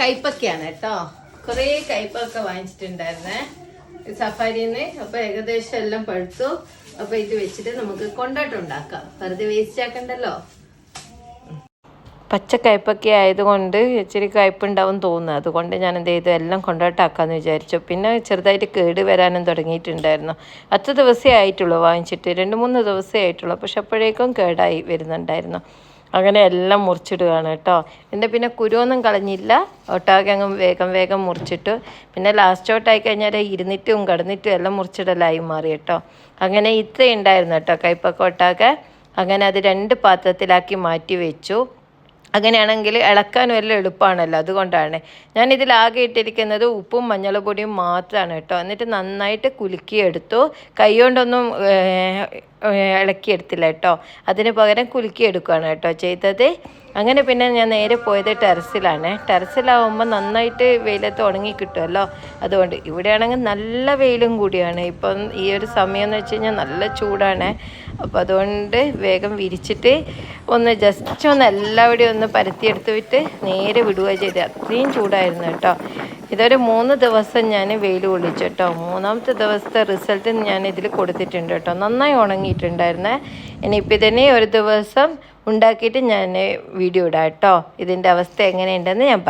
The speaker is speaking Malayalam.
കയ്പൊക്കെയാണ് കേട്ടോ. കുറേ കയ്പൊക്കെ വാങ്ങിച്ചിട്ടുണ്ടായിരുന്നേ സഫാരിന്ന്. അപ്പൊ ഏകദേശം എല്ലാം പഴുത്തു. അപ്പൊ ഇത് വെച്ചിട്ട് നമുക്ക് കൊണ്ടാട്ടം ഉണ്ടാക്കാം, വെറുതെ വേസ്റ്റ് ആക്കണ്ടല്ലോ. പച്ചക്കയ്പൊക്കെ ആയതുകൊണ്ട് ഇച്ചിരി കയ്പുണ്ടാവും തോന്നുന്നു. അതുകൊണ്ട് ഞാൻ എന്ത് ചെയ്തു, എല്ലാം കൊണ്ടാട്ടാക്കാമെന്ന് വിചാരിച്ചു. പിന്നെ ചെറുതായിട്ട് കേട് വരാനും തുടങ്ങിയിട്ടുണ്ടായിരുന്നു. 10 ദിവസമേ ആയിട്ടുള്ളൂ വാങ്ങിച്ചിട്ട്, 2-3 ദിവസമേ ആയിട്ടുള്ളൂ. പക്ഷെ അപ്പോഴേക്കും കേടായി വരുന്നുണ്ടായിരുന്നു. അങ്ങനെ എല്ലാം മുറിച്ചിടുകയാണ് കേട്ടോ. എൻ്റെ പിന്നെ കുരുവൊന്നും കളഞ്ഞില്ല, ഒട്ടാകെ അങ്ങ് വേഗം മുറിച്ചിട്ടു. പിന്നെ ലാസ്റ്റോട്ടായി കഴിഞ്ഞാൽ ഇരുന്നിട്ടും കിടന്നിട്ടും എല്ലാം മുറിച്ചിടലായി മാറി കേട്ടോ. അങ്ങനെ ഇത്ര ഉണ്ടായിരുന്നു കേട്ടോ കയ്പൊക്കെ ഒട്ടാകെ. അങ്ങനെ അത് 2 പാത്രത്തിലാക്കി മാറ്റി വെച്ചു. അങ്ങനെയാണെങ്കിൽ ഇളക്കാനും എല്ലാം എളുപ്പമാണല്ലോ, അതുകൊണ്ടാണ്. ഞാനിതിലാകെ ഇട്ടിരിക്കുന്നത് ഉപ്പും മഞ്ഞൾപ്പൊടിയും മാത്രമാണ് കേട്ടോ. എന്നിട്ട് നന്നായിട്ട് കുലുക്കിയെടുത്തു. കൈ കൊണ്ടൊന്നും ഇളക്കിയെടുത്തില്ല കേട്ടോ, അതിന് പകരം കുലുക്കിയെടുക്കുകയാണ് കേട്ടോ ചെയ്തത്. അങ്ങനെ പിന്നെ ഞാൻ നേരെ പോയത് ടെറസിലാണ്. ടെറസിലാവുമ്പോൾ നന്നായിട്ട് വെയിലത്ത് ഉണങ്ങി കിട്ടുമല്ലോ. അതുകൊണ്ട് ഇവിടെയാണെങ്കിൽ നല്ല വെയിലും കൂടിയാണ് ഇപ്പം. ഈ ഒരു സമയം എന്ന് വെച്ച് കഴിഞ്ഞാൽ നല്ല ചൂടാണ്. അപ്പോൾ അതുകൊണ്ട് വേഗം വിരിച്ചിട്ട് ജസ്റ്റ് ഒന്ന് എല്ലാവിടെയും ഒന്ന് പരത്തിയെടുത്ത് വിട്ട് നേരെ വിടുക ചെയ്ത്. അത്രയും ചൂടായിരുന്നു കേട്ടോ. ഇതൊരു 3 ദിവസം ഞാൻ വെയിൽ കൊള്ളിച്ചു കേട്ടോ. 3ാമത്തെ ദിവസത്തെ റിസൾട്ട് ഞാൻ ഇതിൽ കൊടുത്തിട്ടുണ്ട് കേട്ടോ. നന്നായി ഉണങ്ങിയിട്ടുണ്ടായിരുന്നേ. ഇനിയിപ്പോൾ ഇതിനെ ഒരു ദിവസം ഉണ്ടാക്കിയിട്ട് ഞാൻ വീഡിയോ ഇടാം കേട്ടോ. ഇതിൻ്റെ അവസ്ഥ എങ്ങനെയുണ്ടെന്ന് ഞാൻ